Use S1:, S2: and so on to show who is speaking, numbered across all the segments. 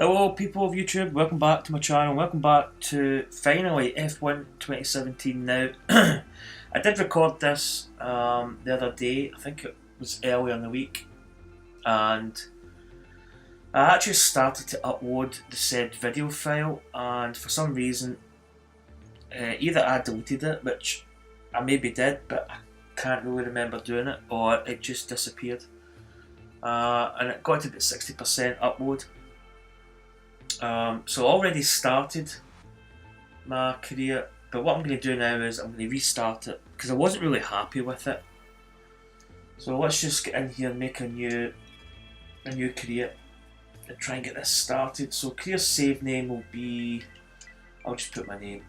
S1: Hello people of YouTube, welcome back to my channel, welcome back to finally F1 2017 now. I did record this the other day, I think it was earlier in the week, and I actually started to upload the said video file, and for some reason either I deleted it, which I maybe did, but I can't really remember doing it, or it just disappeared, and it got to about 60% upload. So I already started my career, but what I'm going to do now is I'm going to restart it because I wasn't really happy with it. So let's just get in here and make a new career and try and get this started. So career save name will be, I'll just put my name.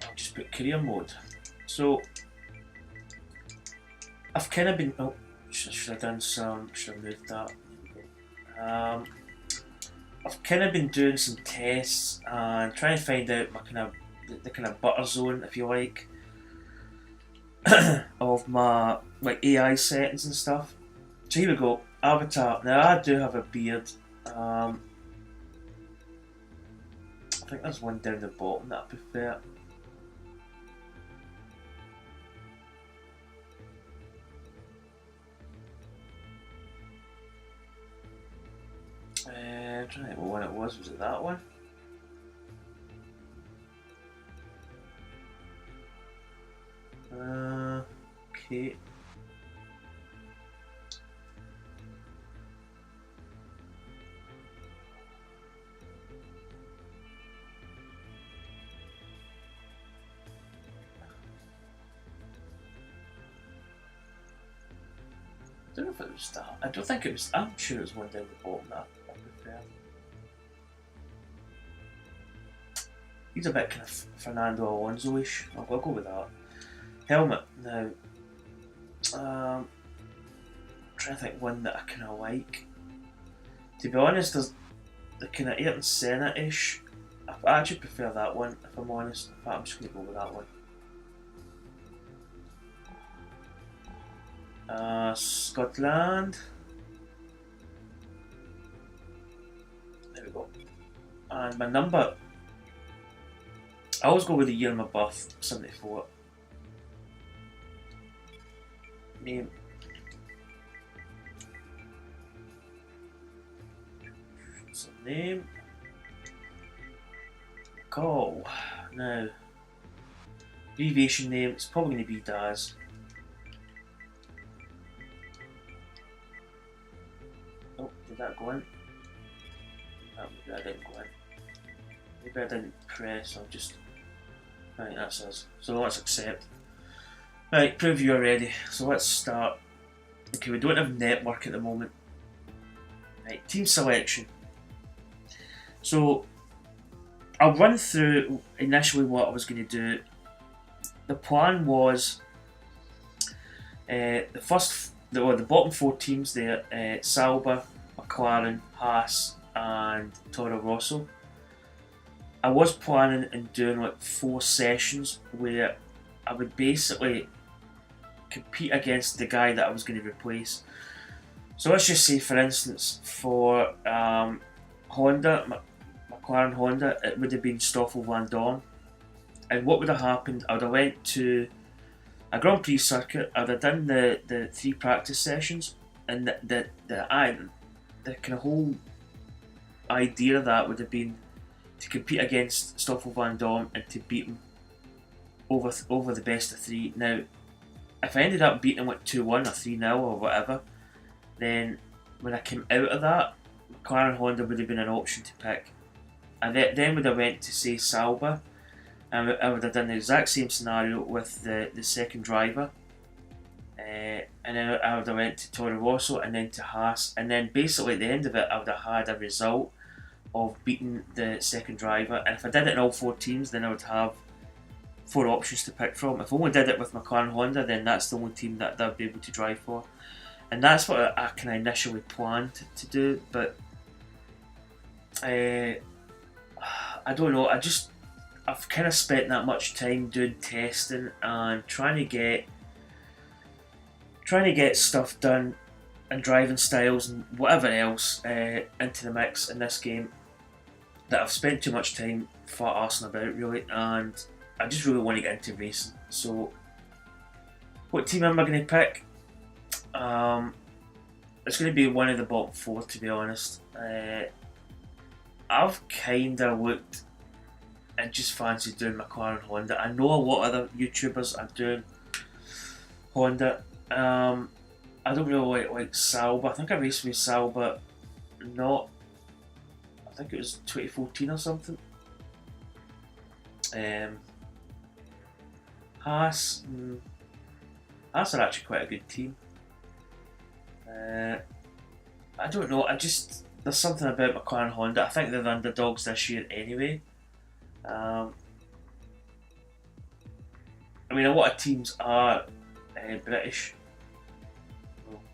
S1: I'll just put career mode. So I've kind of been, oh, should have done some, should have moved that. I've kind of been doing some tests and trying to find out my the kind of butter zone, if you like, of my AI settings and stuff. So here we go, avatar. Now I do have a beard. I think there's one down the bottom that I prefer. I'm trying to think what one it was it that one? Okay. I don't know if it was that. I don't think it was. I'm sure it was one down the bottom that I prefer. He's a bit kind of Fernando Alonso-ish. I'll go with that. Helmet. Now, I'm trying to think one that I kind of like. To be honest, there's the kind of Ayrton Senna-ish. I actually prefer that one, if I'm honest. In fact, I'm just going to go with that one. Scotland. There we go. And my number, I always go with the year of my birth, 74. Name. So name. Call. Now, abbreviation name, it's probably going to be Daz. Oh, did that go in? No, maybe I didn't go in. Maybe I didn't press, I'll just... Right, that's us. So let's accept. Right, prove you're ready. So let's start. Okay, we don't have network at the moment. Right, team selection. So I'll run through initially what I was going to do. The plan was the bottom four teams there: Sauber, McLaren, Haas, and Toro Rosso. I was planning on doing like 4 sessions where I would basically compete against the guy that I was going to replace. So let's just say, for instance, for Honda, McLaren Honda, it would have been Stoffel Van Dorn. And what would have happened, I would have went to a Grand Prix circuit, I would have done the 3 practice sessions, and the kind of whole idea of that would have been to compete against Stoffel Van Dorn and to beat him over the best of 3. Now, if I ended up beating him like 2-1 or 3-0 or whatever, then when I came out of that, McLaren Honda would have been an option to pick. And then would have went to, say, Sauber, and I would have done the exact same scenario with the second driver. And then I would have went to Toro Rosso and then to Haas, and then basically at the end of it I would have had a result of beating the second driver. And if I did it in all 4 teams, then I would have 4 options to pick from. If I only did it with McLaren Honda, then that's the only team that I'd be able to drive for. And that's what I kind of initially planned to do, but I don't know, I've kind of spent that much time doing testing and trying trying to get stuff done and driving styles and whatever else into the mix in this game that I've spent too much time arsing about, really, and I just really want to get into racing. So what team am I going to pick? It's going to be one of the bottom 4, to be honest. I've kind of looked and just fancied doing Mclaren Honda. I know a lot of other YouTubers are doing Honda. I don't really like Sauber. I think I raced with Sauber, I think it was 2014 or something. Haas are actually quite a good team. I don't know, there's something about McLaren Honda. I think they're the underdogs this year anyway. I mean, a lot of teams are British.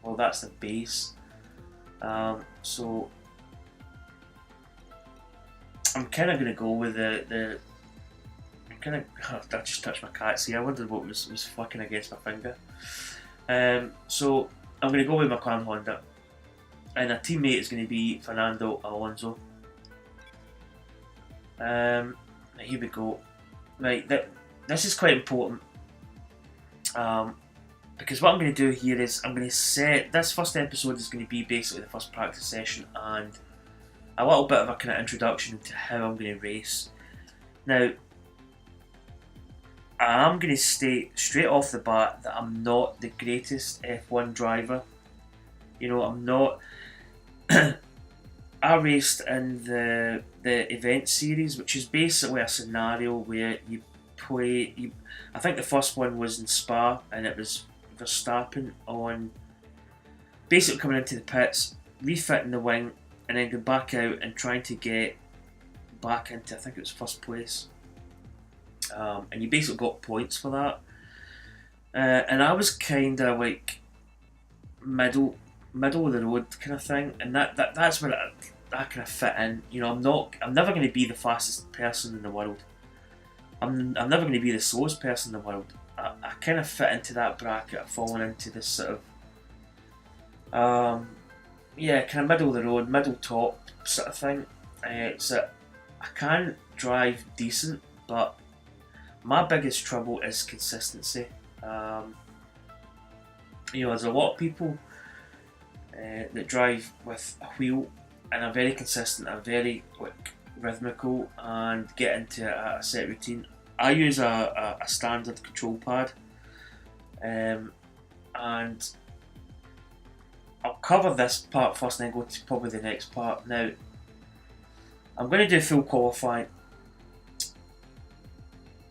S1: Well, that's the base. So I'm kind of going to go with the. I'm kind of. I just touched my cat's ear. I wondered what was flicking against my finger. So I'm going to go with McLaren Honda, and a teammate is going to be Fernando Alonso. Here we go. Right, this is quite important. Because what I'm going to do here is I'm going to set this first episode is going to be basically the first practice session and a little bit of a kind of introduction to how I'm going to race. Now, I'm going to state straight off the bat that I'm not the greatest F1 driver. You know, I'm not. I raced in the event series, which is basically a scenario where you play. I think the first one was in Spa, and it was Verstappen on basically coming into the pits, refitting the wing, and then going back out and trying to get back into, I think it was first place. And you basically got points for that. And I was kind of like middle of the road kind of thing, and that's where I kind of fit in. You know, I'm never going to be the fastest person in the world. I'm never going to be the slowest person in the world. I kind of fit into that bracket of falling into this sort of, kind of middle of the road, middle top sort of thing. So I can drive decent, but my biggest trouble is consistency. You know, there's a lot of people that drive with a wheel and are very consistent, are very rhythmical, and get into a set routine. I use a standard control pad, and I'll cover this part first and then go to probably the next part. Now, I'm going to do full qualifying.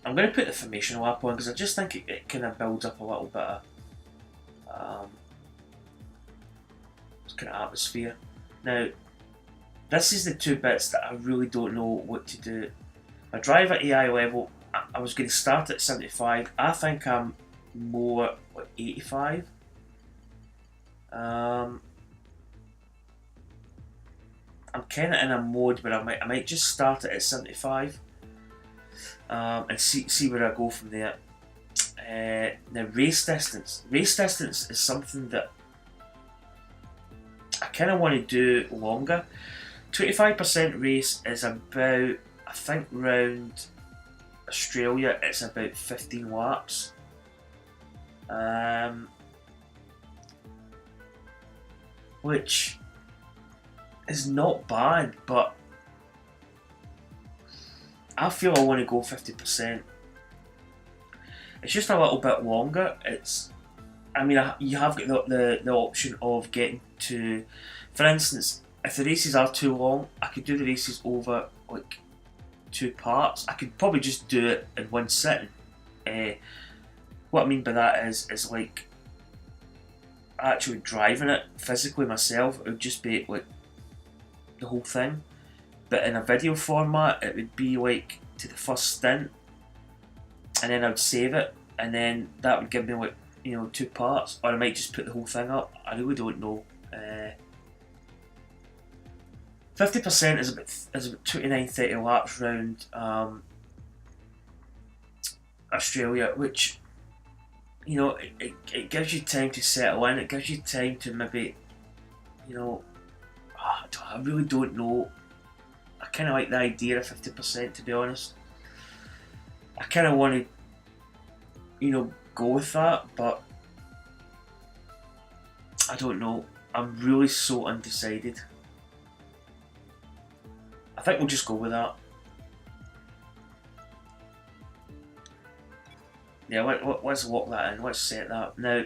S1: I'm going to put the formation lap on because I just think it kind of builds up a little bit of kind of atmosphere. Now, this is the two bits that I really don't know what to do. My driver AI level, I was going to start at 75. I think I'm more like 85. I'm kind of in a mode where I might just start it at 75 and see where I go from there. Now, race distance is something that I kind of want to do longer. 25% race is about, I think, round Australia, it's about 15 laps. Which is not bad, but I feel I want to go 50%. It's just a little bit longer. You have got the option of getting to, for instance, if the races are too long, I could do the races over like 2 parts. I could probably just do it in one sitting. What I mean by that is like actually driving it physically myself. It would just be like the whole thing, but in a video format it would be like to the first stint, and then I would save it, and then that would give me like 2 parts, or I might just put the whole thing up. I really don't know. 50% is about 29-30 laps round Australia, which you know, it gives you time to settle in. It gives you time to maybe, you know, I really don't know. I kind of like the idea of 50%, to be honest. I kind of want to, go with that, but I don't know. I'm really so undecided. I think we'll just go with that. Yeah, let's lock that in. Let's set that. Now,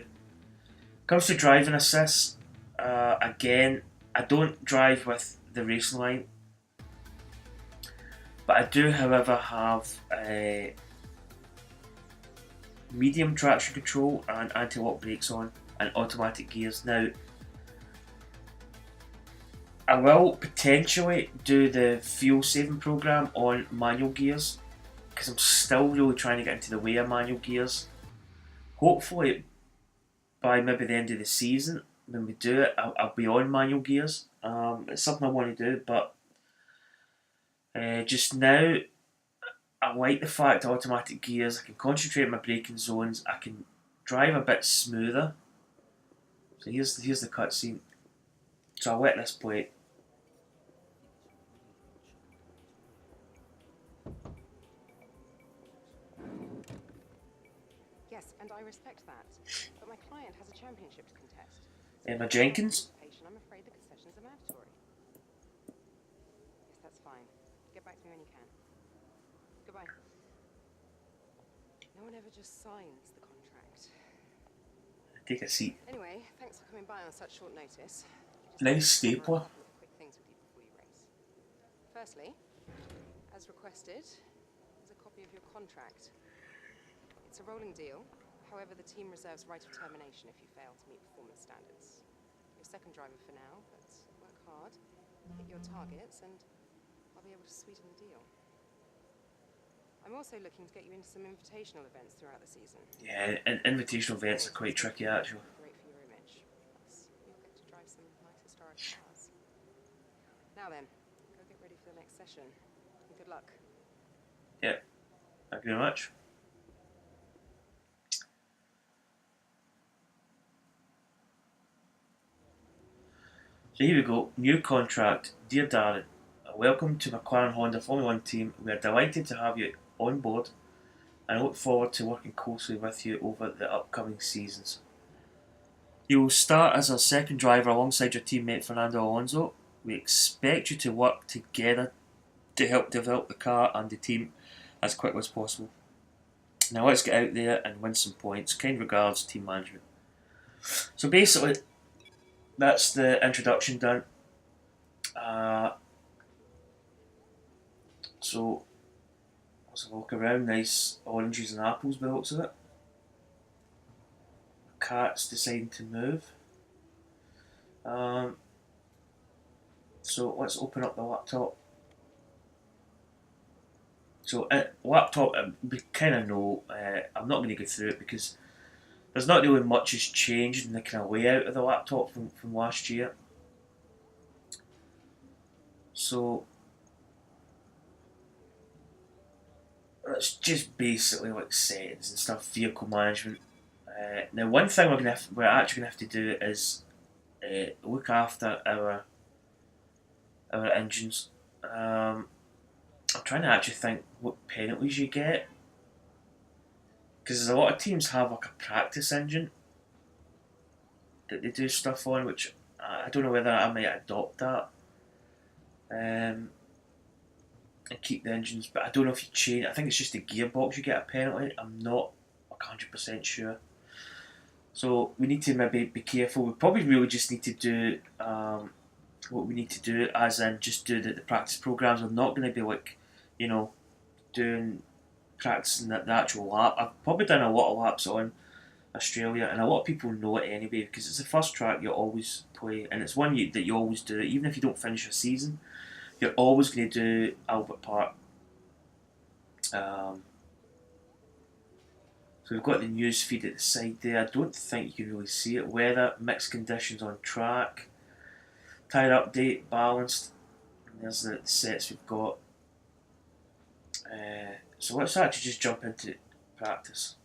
S1: comes to driving assist. Again, I don't drive with the racing line, but I do, however, have a medium traction control and anti-lock brakes on and automatic gears. Now, I will potentially do the fuel saving program on manual gears because I'm still really trying to get into the way of manual gears. Hopefully, by maybe the end of the season, when we do it, I'll be on manual gears. It's something I want to do, but just now, I like the fact that automatic gears, I can concentrate on my braking zones, I can drive a bit smoother. So here's the cutscene. So I'll let this play.
S2: Yes, and I respect that. But my client has a championship to contest.
S1: Emma Jenkins.
S2: I'm afraid the concessions are mandatory. Yes, that's fine. Get back to me when you can. Goodbye. No one ever just signs the contract.
S1: Take a seat.
S2: Anyway, thanks for coming by on such short notice.
S1: Nice stapler.
S2: Quick things with you before you race. Firstly, as requested, there's a copy of your contract. It's a rolling deal. However, the team reserves right of termination if you fail to meet performance standards. You're second driver for now, but work hard, hit your targets, and I'll be able to sweeten the deal. I'm also looking to get you into some invitational events throughout the season.
S1: Yeah, invitational events are quite tricky, actually.
S2: Great for your image. Plus, you'll get to drive some nice historic cars. Now then, go get ready for the next session. And good luck.
S1: Yeah, thank you very much. So here we go, new contract. Dear Darren, welcome to Mclaren Honda Formula 1 team. We are delighted to have you on board and I look forward to working closely with you over the upcoming seasons. You will start as our second driver alongside your teammate Fernando Alonso. We expect you to work together to help develop the car and the team as quickly as possible. Now let's get out there and win some points. Kind regards, team management. So basically, that's the introduction done. So let's have a look around. Nice oranges and apples by the looks of it. Cat's deciding to move. So let's open up the laptop. So laptop, we kind of know. I'm not going to go through it because there's not really much has changed in the kind of layout of the laptop from last year. So it's just basically like settings and stuff, vehicle management. Now, one thing we're actually gonna have to do is look after our engines. I'm trying to actually think what penalties you get, because a lot of teams have like a practice engine that they do stuff on, which I don't know whether I might adopt that and keep the engines. But I don't know if you change. I think it's just the gearbox you get a penalty. I'm not 100% sure. So we need to maybe be careful. We probably really just need to do what we need to do, as in just do the practice programs. We're not going to be like, doing practicing the actual lap. I've probably done a lot of laps on Australia, and a lot of people know it anyway because it's the first track you always play, and it's one that you always do. Even if you don't finish a season, you're always going to do Albert Park. So we've got the news feed at the side there. I don't think you can really see it. Weather, mixed conditions on track, tyre update, balanced. And there's the sets we've got. So let's actually just jump into practice.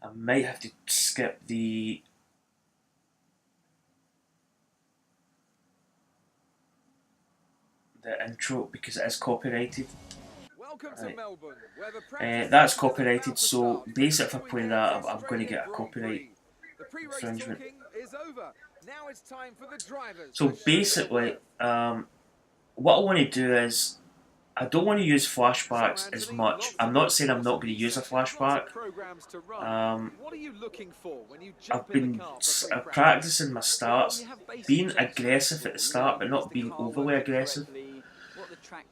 S1: I might have to skip the intro because it is copyrighted. Right. That's copyrighted, so basically if I play that, I'm going to get a copyright infringement. So basically, what I want to do is, I don't want to use flashbacks as much. I'm not saying I'm not going to use a flashback. I've been practicing my starts, being aggressive at the start, but not being overly aggressive.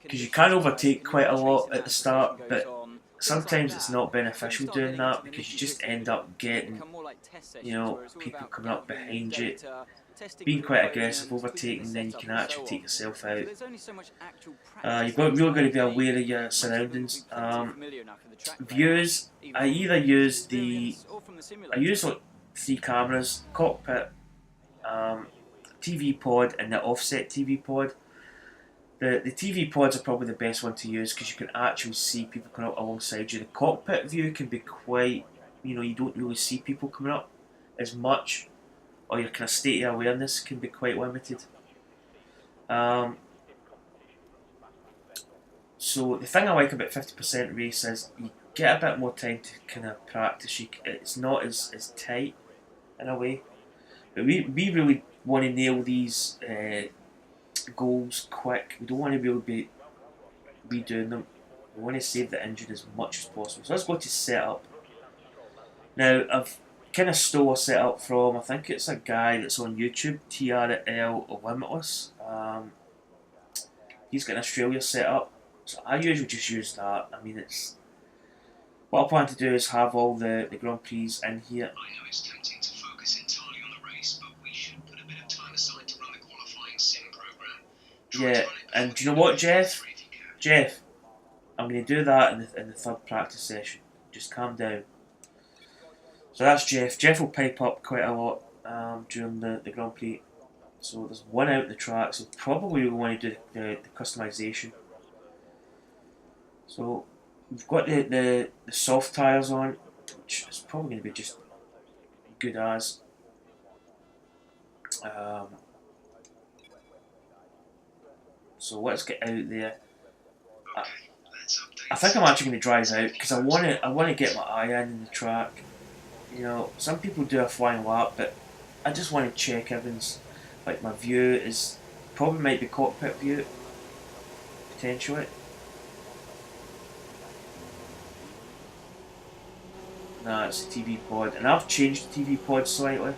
S1: Because you can overtake quite a lot at the start, but sometimes it's not beneficial doing that because you just end up getting, people coming up behind you, being quite aggressive, overtaking, then you can actually take yourself out. You've really got to be aware of your surroundings. Views, I use like 3 cameras: cockpit, TV pod, and the offset TV pod. The TV pods are probably the best one to use because you can actually see people coming up alongside you. The cockpit view can be quite, you don't really see people coming up as much, or your kind of state of awareness can be quite limited. So the thing I like about 50% race is you get a bit more time to kind of practice. It's not as tight in a way, but we really want to nail these goals quick. We don't want to really be redoing them. We want to save the engine as much as possible. So let's go to setup. Now I've kind of stole a setup from, I think it's a guy that's on YouTube, TRL Limitless. He's got an Australia setup, so I usually just use that. I mean, it's what I plan to do is have all the Grand Prix in here.
S3: I know it's tempting to focus entirely on the race, but we should put a bit of time aside to run the qualifying sim program.
S1: Yeah, and do you know what, Jeff? Jeff, I'm going to do that in the third practice session. Just calm down. So that's Jeff. Jeff will pipe up quite a lot during the Grand Prix. So there's one out the track, so probably we want to do the customisation. So we've got the soft tyres on, which is probably going to be just good as. So let's get out there. I think I'm actually going to drive out because I want to get my eye in the track. Some people do a flying lap, but I just want to check everything's. Like my view is probably might be cockpit view potentially. Nah, it's the TV pod, and I've changed the TV pod slightly.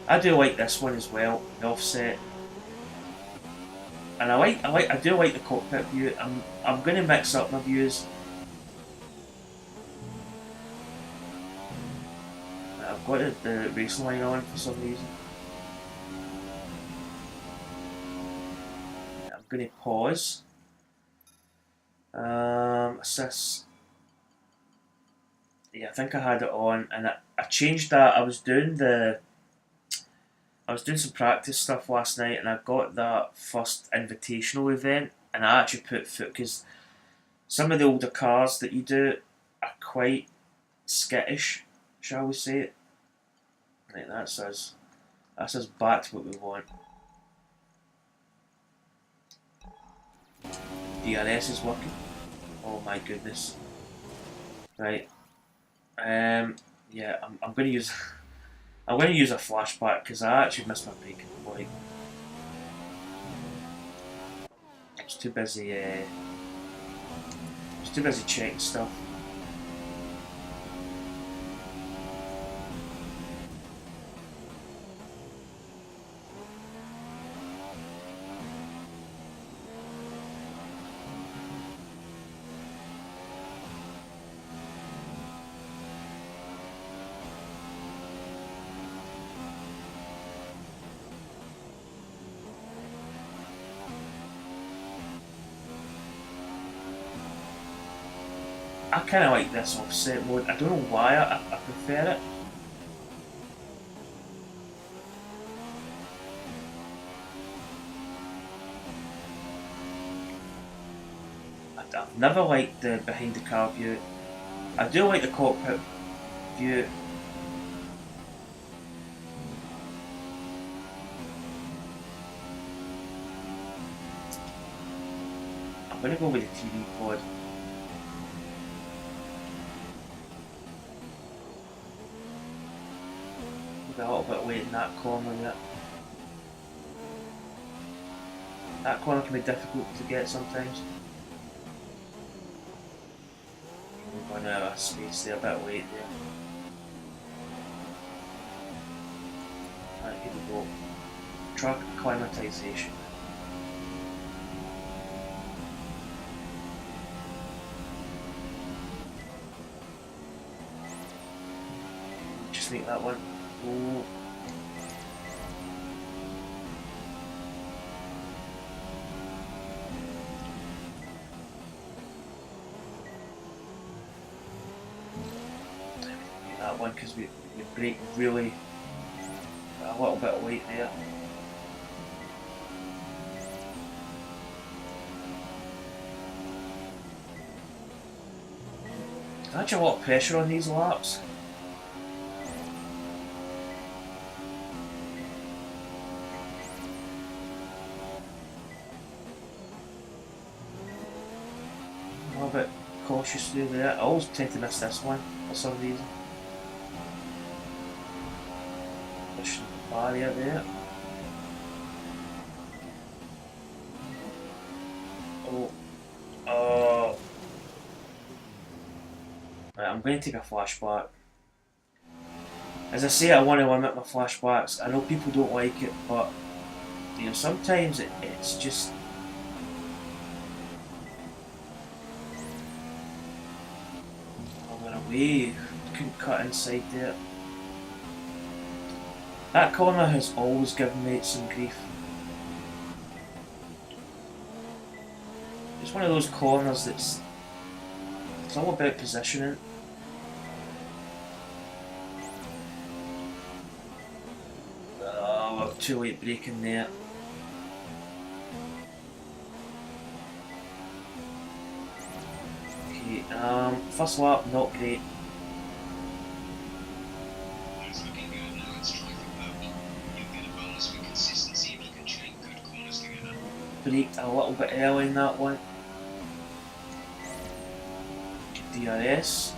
S1: I do like this one as well, the offset, and I do like the cockpit view. I'm going to mix up my views. I've got the race line on for some reason. I'm going to pause. Assist. Yeah, I think I had it on, and I changed that. I was doing some practice stuff last night, and I got that first invitational event, and I actually put foot because some of the older cars that you do are quite skittish, shall we say it. Right, that's us back to what we want. DRS is working. Oh my goodness. Right. Yeah, I'm going to use a flashback because I actually missed my break. Like, I was too busy. Checking stuff. I kind of like this offset mode. I don't know why I prefer it. I've never liked the behind the car view. I do like the cockpit view. I'm going to go with the TV pod. Maybe a little bit late in that corner yet. That corner can be difficult to get sometimes. I'm going out of space there, a bit late there. Right, here we go. Truck acclimatization. Just make that one go. That one because we brake really a little bit late there. There's actually a lot of pressure on these laps. A little bit cautious through there. I always tend to miss this one for some reason. Pushing the barrier there. Oh. Right, I'm going to take a flashback. As I say, I want to limit my flashbacks. I know people don't like it, but you know, sometimes it's just I went away. Couldn't cut inside there. That corner has always given me some grief. It's one of those corners it's all about positioning. Oh, too late braking there. Okay, first lap not great.
S3: It's looking good now. Let's try for purple. You'll get a bonus for consistency if you can chain good corners together.
S1: Braked a little bit early in that one. DRS.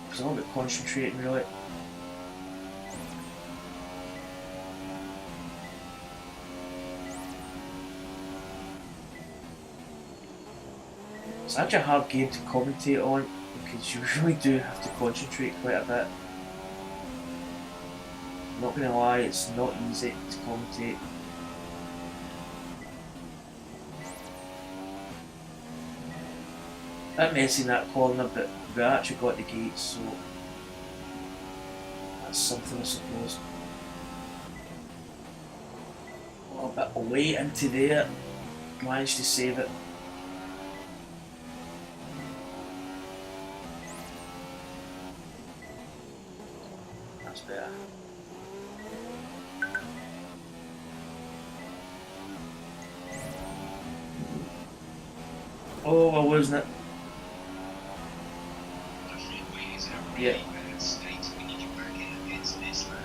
S1: I was a little bit concentrating really. It's actually a hard game to commentate on because you really do have to concentrate quite a bit. I'm not going to lie, it's not easy to commentate. Bit messy in that corner, but we actually got the gates, so that's something I suppose. A little bit away into there, managed to save it. That's better. Oh, we're losing it.
S3: The front wing is in a
S1: Yeah.
S3: really bad state. We need you back in the pits this lap.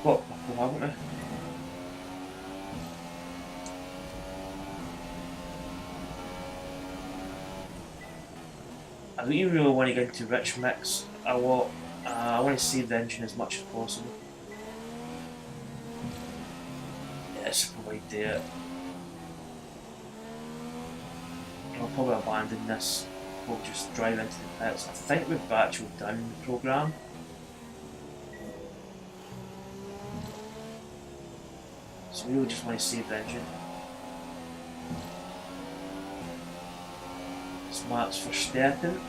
S1: What haven't we? I don't even really want to get into rich mix a lot. I want to save the engine as much as possible. Yes, probably do it. I'll probably abandon this. We'll just drive into the pits. I think we've actually done the programme. So we really just want to save the engine. This Max Verstappen.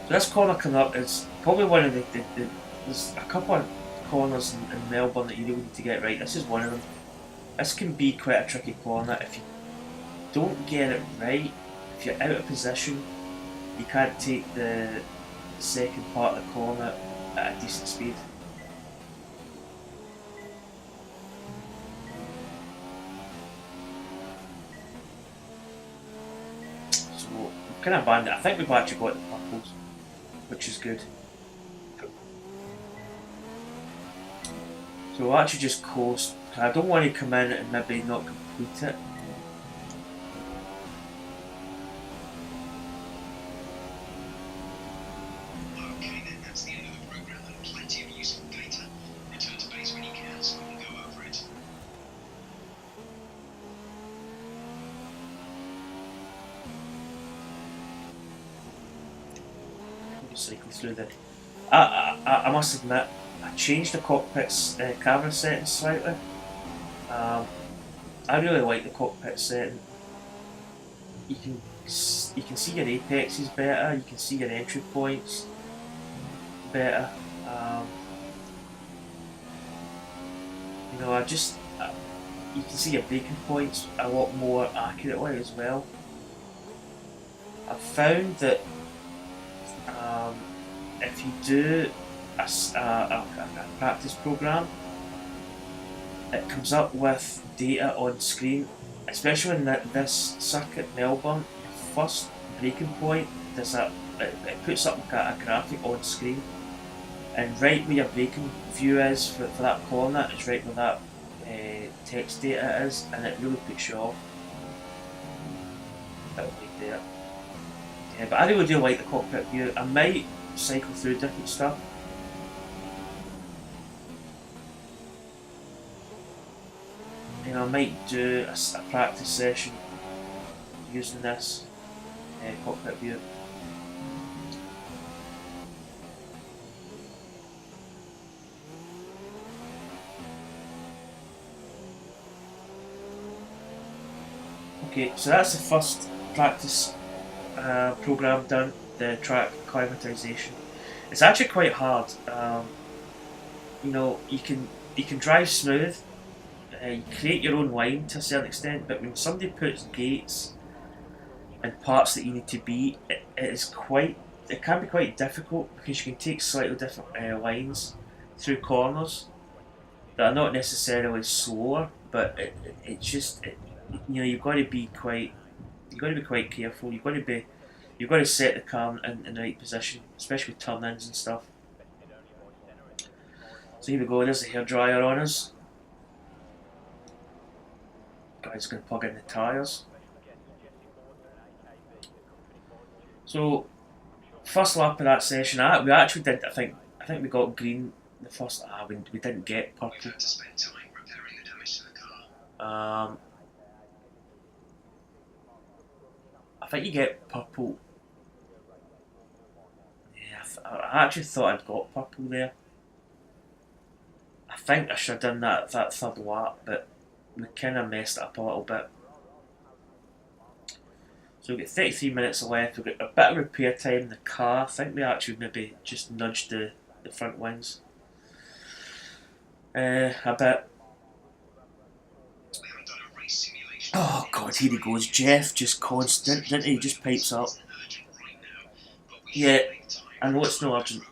S1: So this corner coming up is probably one of there's a couple of corners in Melbourne that you really need to get right. This is one of them. This can be quite a tricky corner if you don't get it right. If you're out of position, you can't take the second part of the corner at a decent speed. So we've kind of abandoned it. I think we've actually got the purples, which is good. So we'll actually just coast. I don't want to come in and maybe not complete it.
S3: Okay, then that's the end of the program and plenty of useful data. Return to base when you can so we can go over it.
S1: Just cycle through the. I must admit, I changed the cockpit's camera settings slightly. I really like the cockpit setting. You can see your apexes better. You can see your entry points better. You know, you can see your braking points a lot more accurately as well. I've found that if you do a practice program, it comes up with data on screen, especially in this circuit Melbourne. First braking point, it puts up a graphic on screen, and right where your braking view is for that corner is right where that text data is, and it really puts you off. Bit like there. Yeah, but I really do like the cockpit view. I might cycle through different stuff. You know, I might do a practice session using this cockpit view. Okay, so that's the first practice program done, the track acclimatization. It's actually quite hard. You know, you can drive smooth. You create your own line to a certain extent, but when somebody puts gates and parts that you need to beat, it can be quite difficult because you can take slightly different lines through corners that are not necessarily slower, but you know, you've got to be quite careful. You've got to set the car in the right position, especially with turn-ins and stuff. So here we go. There's the hairdryer on us. Guys, going to plug in the tyres. So first lap of that session, we actually did. I think we got green the first. We didn't get purple.
S3: We've had to spend time repairing the damage to the car.
S1: I think you get purple. Yeah, I actually thought I'd got purple there. I think I should have done that third lap, but we kind of messed it up a little bit. So we've got 33 minutes left. We've got a bit of repair time in the car. I think we actually maybe just nudged the front wings a bit. Oh god, here he goes. Jeff, just constant, didn't he? Just pipes up. Yeah, I know it's not urgent.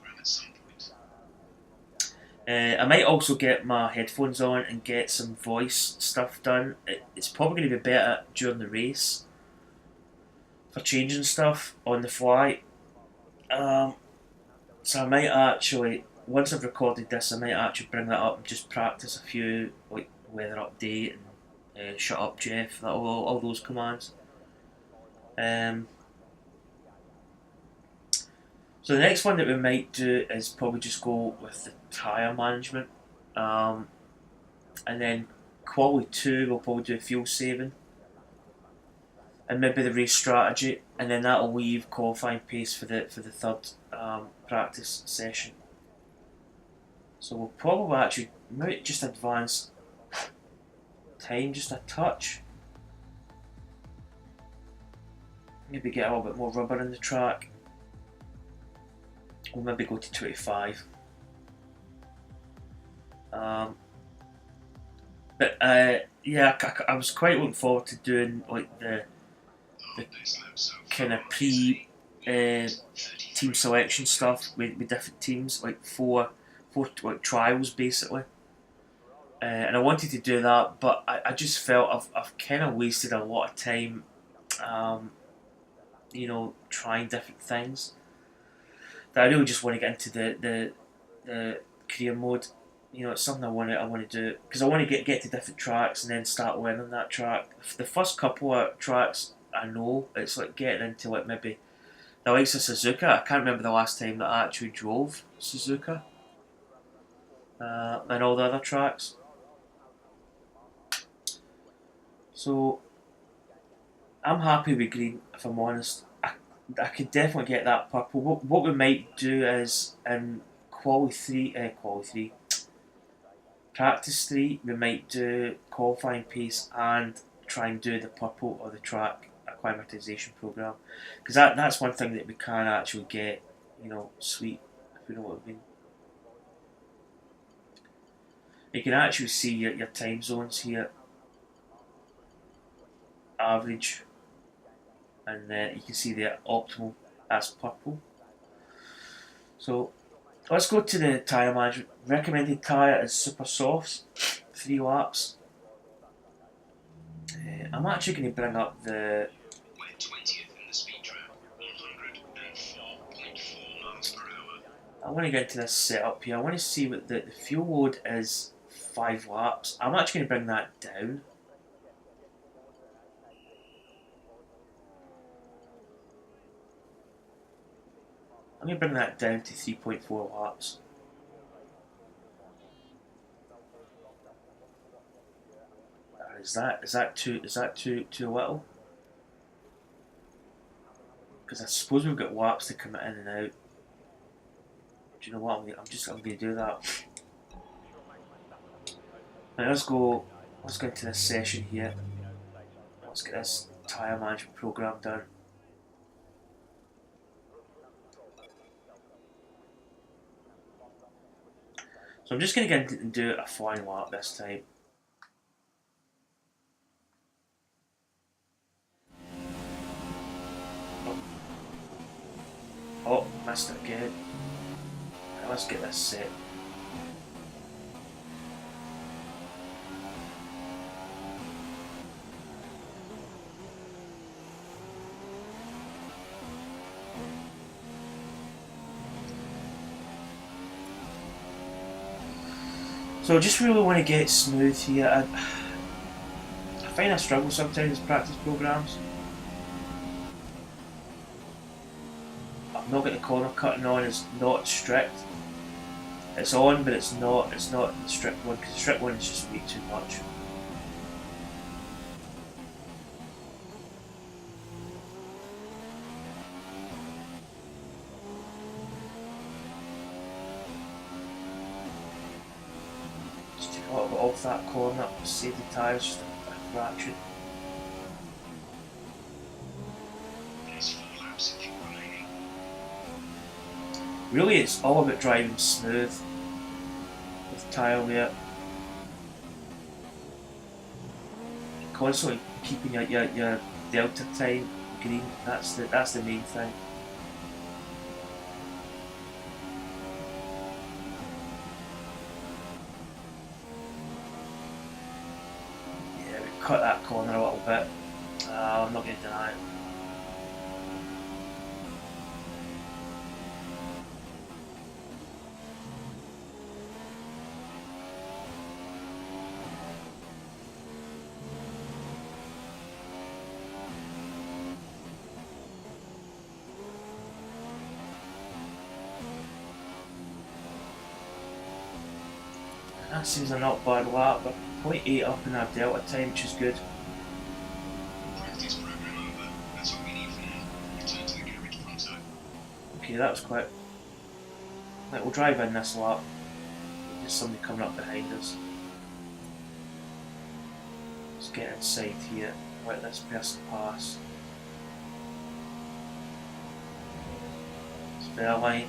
S1: I might also get my headphones on and get some voice stuff done. It's probably going to be better during the race for changing stuff on the fly. So I might actually, once I've recorded this, I might actually bring that up and just practice a few, like weather update and shut up Jeff, all those commands. So the next one that we might do is probably just go with the tyre management. And then quality 2 we'll probably do fuel saving. And maybe the race strategy, and then that'll leave qualifying pace for the third practice session. So we'll probably actually might just advance time just a touch. Maybe get a little bit more rubber in the track. we'll maybe go to 25. But yeah, I was quite looking forward to doing like the kind of pre team selection stuff with different teams, like four like trials basically. And I wanted to do that, but I just felt I've kind of wasted a lot of time, trying different things. That I really just want to get into the career mode. It's something I want to do because I want to get to different tracks and then start learning that track. The first couple of tracks I know, it's like getting into like maybe the likes of Suzuka. I can't remember the last time that I actually drove Suzuka, and all the other tracks. So I'm happy with green, if I'm honest. I could definitely get that purple. What we might do is in quality 3, practice 3, we might do qualifying pace and try and do the purple or the track acclimatization program, because that's one thing that we can actually get, sweet, if you know what I mean. You can actually see your time zones here, average, and then you can see the optimal as purple. So let's go to the tyre management. Recommended tyre is super softs, 3 laps. I'm actually going to bring up the.
S3: We're 20th in the speed trap, 104.4 miles per hour.
S1: I want to get into this setup here. I want to see what the fuel load is 5 laps. I'm actually going to bring that down. I'm going to bring that down to 3.4 laps. Is that too little? Because I suppose we've got laps to come in and out. Do you know what? I'm going to do that. Right, let's go into this session here. Let's get this tyre management program done. So I'm just going to get and do a flying lap this time. Oh, missed it again. Right, let's get this set. So I just really want to get smooth here. I find I struggle sometimes with practice programs. I've not got the corner cutting on. It's not strict. It's on, but it's not the strict one, because the strict one is just way too much. Just take a little bit off that corner, save the tyres just a fraction. Really, it's all about driving smooth with tyre wear. Constantly keeping your delta time green. That's the main thing. Yeah, we cut that corner a little bit. I'm not going to deny it. That seems a not bad lap, but 0.8 up in our delta time, which is good.
S3: Practice program over. That's all we need for now. Return to the garage pronto.
S1: Okay, that was quick. Right, we'll drive in this lap. There's somebody coming up behind us. Let's get inside here, let this person pass. Spare line.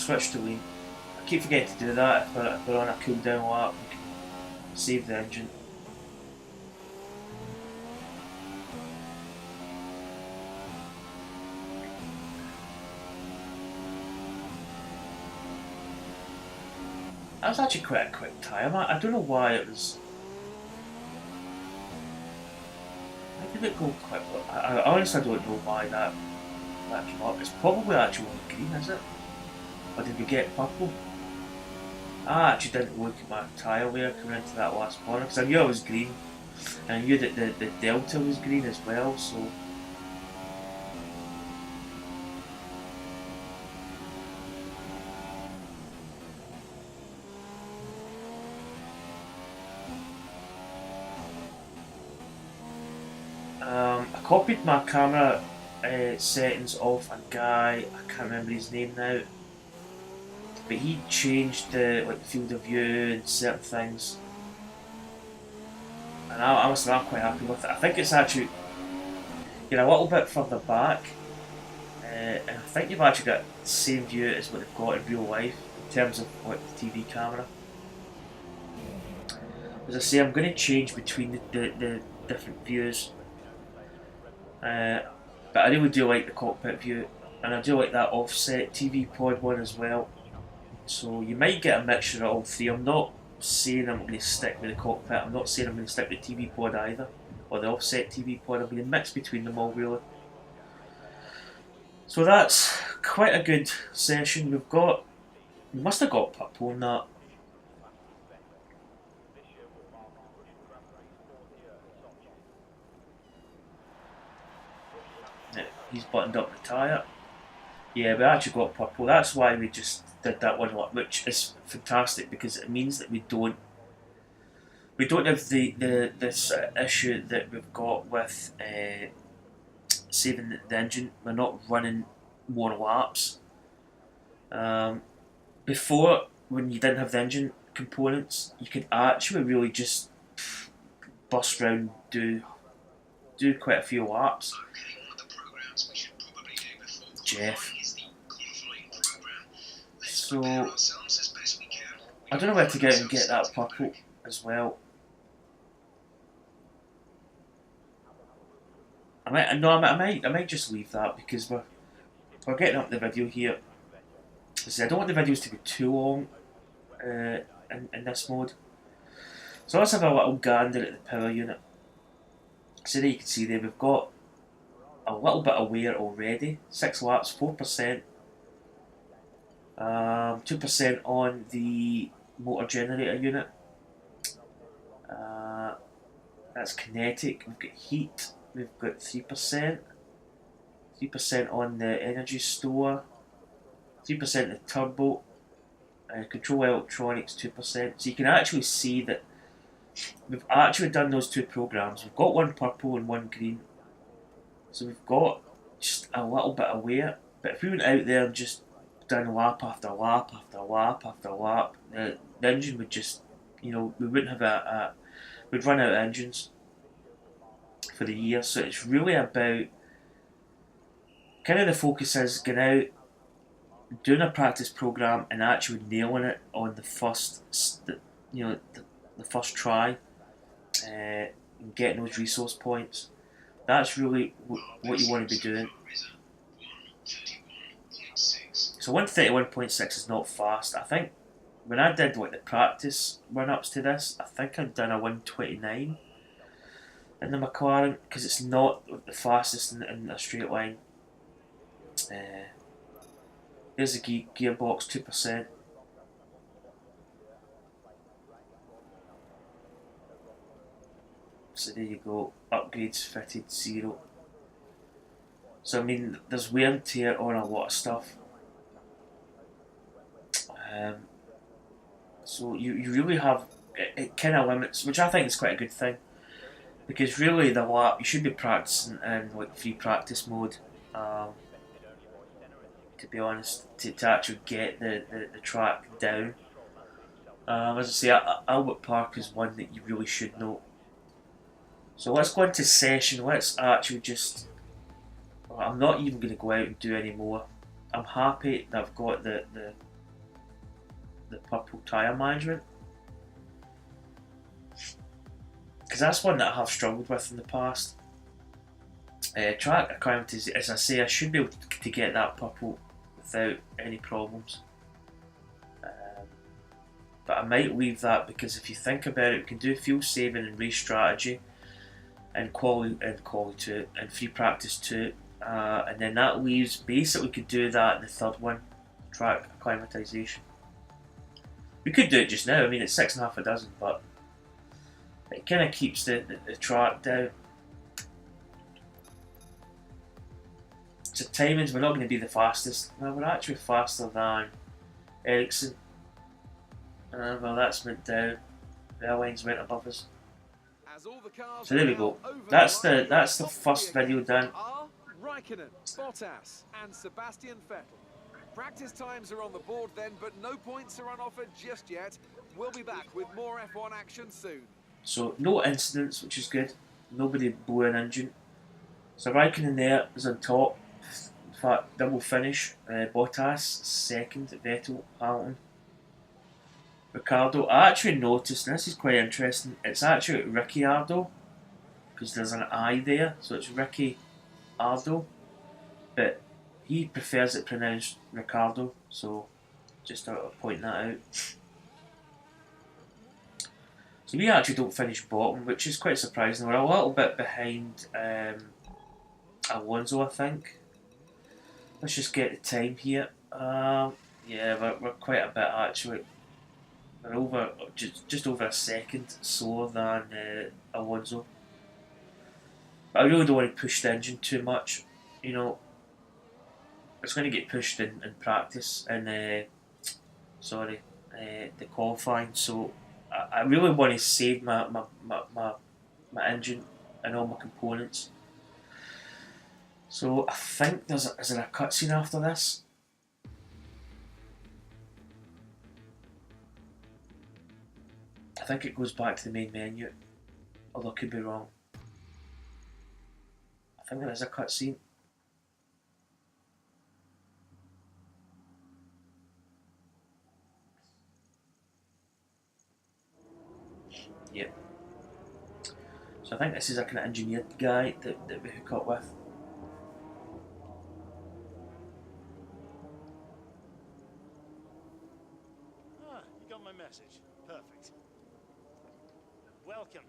S1: switch to lean. I keep forgetting to do that. If we're on a cool down lap, we can save the engine. That was actually quite a quick time. I don't know why it was. Why did it go quick? I honestly don't know why that came up. It's probably actually on green, is it? Or did we get purple? I actually didn't look at my tyre wear coming into that last corner because I knew I was green. And I knew that the delta was green as well, so. I copied my camera settings off a guy, I can't remember his name now, but he changed the field of view and certain things, and I must say I'm quite happy with it. I think it's actually you're a little bit further back, and I think you've actually got the same view as what they've got in real life in terms of the TV camera. As I say, I'm going to change between the different views. But I really do like the cockpit view, and I do like that offset TV pod one as well. So you might get a mixture of all three. I'm not saying I'm going to stick with the cockpit, I'm not saying I'm going to stick with the TV pod either, or the offset TV pod. I'm going to mix between them all really. So that's quite a good session. We must have got purple in that. He's buttoned up the tyre. Yeah, we actually got purple. That's why we just did that one lot, which is fantastic because it means that we don't have this issue that we've got with saving the engine. We're not running more laps. Before, when you didn't have the engine components, you could actually really just bust round, do quite a few laps. Jeff. So I don't know where to go and get that purple as well. I might just leave that because we're getting up the video here. So I don't want the videos to be too long in this mode. So let's have a little gander at the power unit. So there you can see there we've got a little bit of wear already. 6 laps, 4%. 2% on the motor generator unit. That's kinetic. We've got heat. We've got 3%. 3% on the energy store. 3% the turbo. Control electronics 2%. So you can actually see that we've actually done those two programs. We've got one purple and one green. So we've got just a little bit of wear. But if we went out there and just done lap after lap after lap after lap, the engine would just, we wouldn't have we'd run out of engines for the year. So it's really about, kind of the focus is getting out, doing a practice program and actually nailing it on the first, the first try, and getting those resource points. That's really what you want to be doing. So 131.6 is not fast. I think when I did the practice run-ups to this, I think I'd done a 129 in the Mclaren because it's not the fastest in a straight line. There's the gearbox, 2%. So there you go, upgrades fitted, 0. So I mean, there's wear and tear on a lot of stuff. So you really have, it kind of limits, which I think is quite a good thing. Because really the lap, you should be practicing in free practice mode. To be honest, to actually get the track down. As I say, Albert Park is one that you really should know. So let's go into session. Let's actually just, I'm not even going to go out and do any more. I'm happy that I've got the the purple tyre management, because that's one that I have struggled with in the past. Track acclimatization, as I say, I should be able to get that purple without any problems. But I might leave that, because if you think about it, we can do fuel saving and race strategy and quality 2 and free practice 2, and then that leaves, basically we could do that in the third one, track acclimatization. We could do it just now, I mean it's 6.5 a dozen, but it kind of keeps the track down. So timings, we're not going to be the fastest. Well, we're actually faster than Ericsson. Well, that's went down. The airlines went above us. So there we go. That's the first video done.
S4: Raikkonen, Bottas, and Sebastian Vettel. Practice times are on the board then, but no points are on offer just yet. We'll be back with more F1 action soon.
S1: So no incidents, which is good. Nobody blew an engine. So Raikkonen there is on top. In fact, double finish. Bottas second, Vettel, Hamilton. Ricardo, I actually noticed, and this is quite interesting, it's actually Ricciardo, because there's an I there, so it's Ricciardo, but he prefers it pronounced Ricardo, so just to point that out. So we actually don't finish bottom, which is quite surprising. We're a little bit behind Alonso, I think. Let's just get the time here. Yeah, we're quite a bit actually. We're over just over a second slower than Alonso. But I really don't want to push the engine too much. You know, it's going to get pushed in practice and the qualifying. So I really want to save my engine and all my components. So I think is there a cutscene after this? I think it goes back to the main menu, although I could be wrong. I think there is a cutscene. Yep. So I think this is a kind of engineered guy that we hook up with.
S5: Ah, you got my message. Perfect. Welcome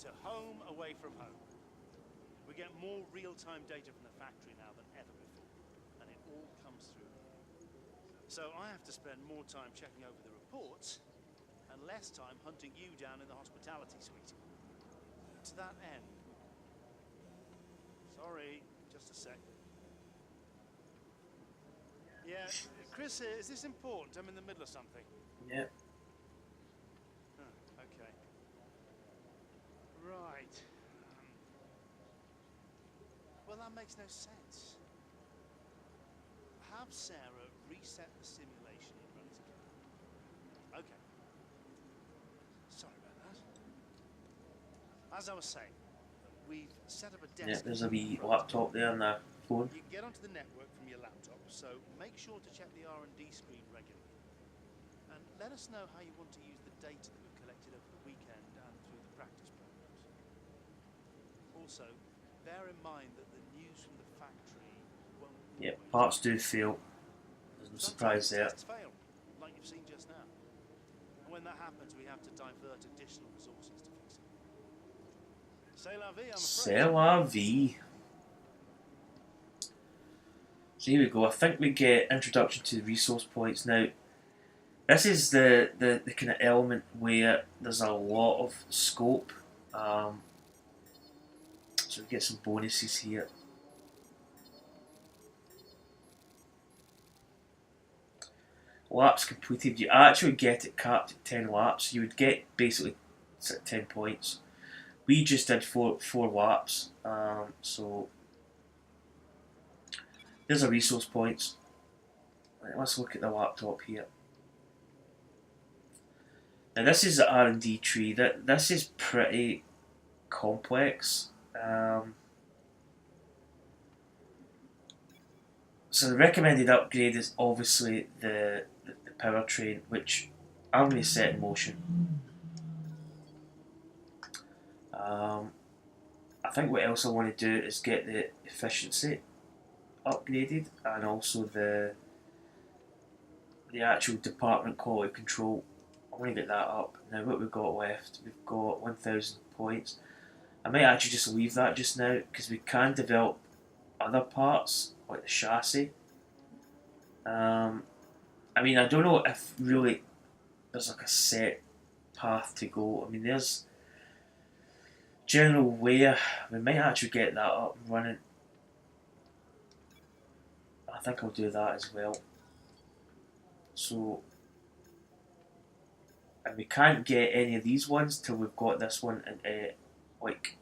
S5: to home away from home. We get more real-time data from the factory now than ever before, and it all comes through here. So I have to spend more time checking over the reports and less time hunting you down in the hospitality suite. To that end... Sorry, just a sec. Yeah, Chris, is this important? I'm in the middle of something.
S1: Yeah.
S5: Okay. Right. Well, that makes no sense. Have Sarah reset the simulation and run it again. Okay. Sorry about that. As I was saying, we've set up a desk.
S1: Yeah, there's a wee laptop there on the phone.
S5: You can get onto the network from your laptop, so make sure to check the R&D screen regularly. And let us know how you want to use the data that we've collected over the weekend and through the practice programs. Also, bear in mind that the news from the factory won't...
S1: Yeah, parts do fail. There's no surprise there.
S5: Tests fail, like you've seen just now. And when that happens, we have to divert additional resources to fix it. C'est la vie, I'm afraid.
S1: C'est la vie. So here we go. I think we get introduction to the resource points now. This is the kind of element where there's a lot of scope. So we get some bonuses here. Laps completed. You actually get it capped at 10 laps. You would get basically 10 points. We just did four laps. So there's a resource points. Right, let's look at the laptop here. Now this is the R&D tree. This is pretty complex. So the recommended upgrade is obviously the powertrain, which I'm going to set in motion. I think what else I want to do is get the efficiency upgraded, and also the actual department quality control. I want to get that up. Now what we've got left, we've got 1,000 points. I might actually just leave that just now, because we can develop other parts like the chassis. I mean, I don't know if really there's like a set path to go. I mean, there's general wear. We might actually get that up and running. I think I'll do that as well. So, and we can't get any of these ones till we've got this one like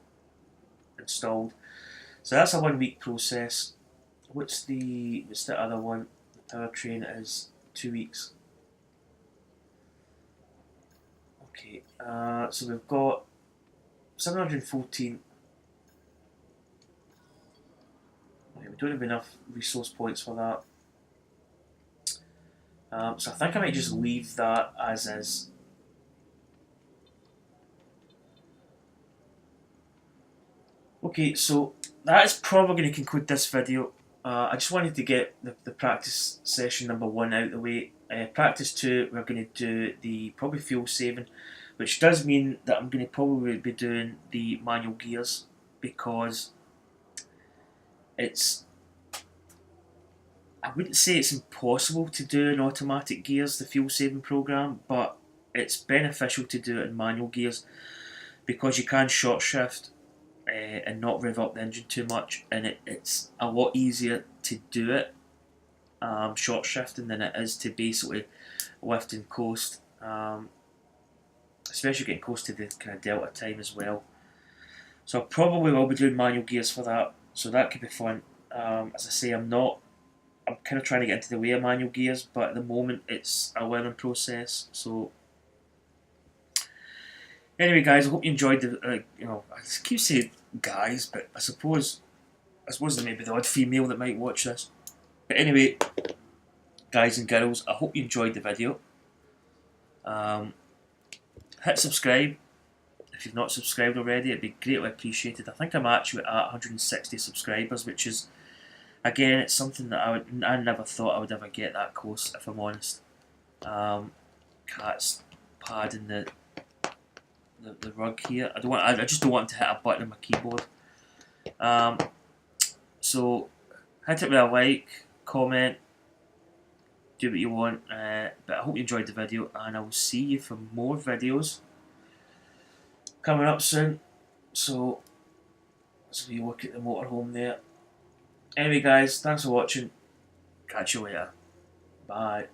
S1: installed. So that's a 1 week process. What's the other one? The powertrain is 2 weeks. Okay, so we've got 714. Okay, we don't have enough resource points for that. So I think I might just leave that as is. Okay, so that is probably going to conclude this video. I just wanted to get the practice session number 1 out of the way. Practice 2, we're going to do the probably fuel saving, which does mean that I'm going to probably be doing the manual gears, because it's, I wouldn't say it's impossible to do in automatic gears, the fuel saving program, but it's beneficial to do it in manual gears because you can short shift and not rev up the engine too much, and it's a lot easier to do it short shifting than it is to basically lift and coast, especially getting close to the kind of delta time as well. So I probably will be doing manual gears for that, so that could be fun. As I say, I'm kind of trying to get into the way of manual gears, but at the moment it's a learning process. So anyway, guys, I hope you enjoyed the. I keep saying guys, but I suppose there may be the odd female that might watch this. But anyway, guys and girls, I hope you enjoyed the video. Hit subscribe if you've not subscribed already. It'd be greatly appreciated. I think I'm actually at 160 subscribers, which is, again, it's something that I never thought I would ever get that close, if I'm honest. Cat's padding the rug here. I just don't want to hit a button on my keyboard. So hit it with a like, comment, do what you want. But I hope you enjoyed the video, and I will see you for more videos coming up soon. So let's have a look at the motorhome there. Anyway, guys, thanks for watching. Catch you later. Bye.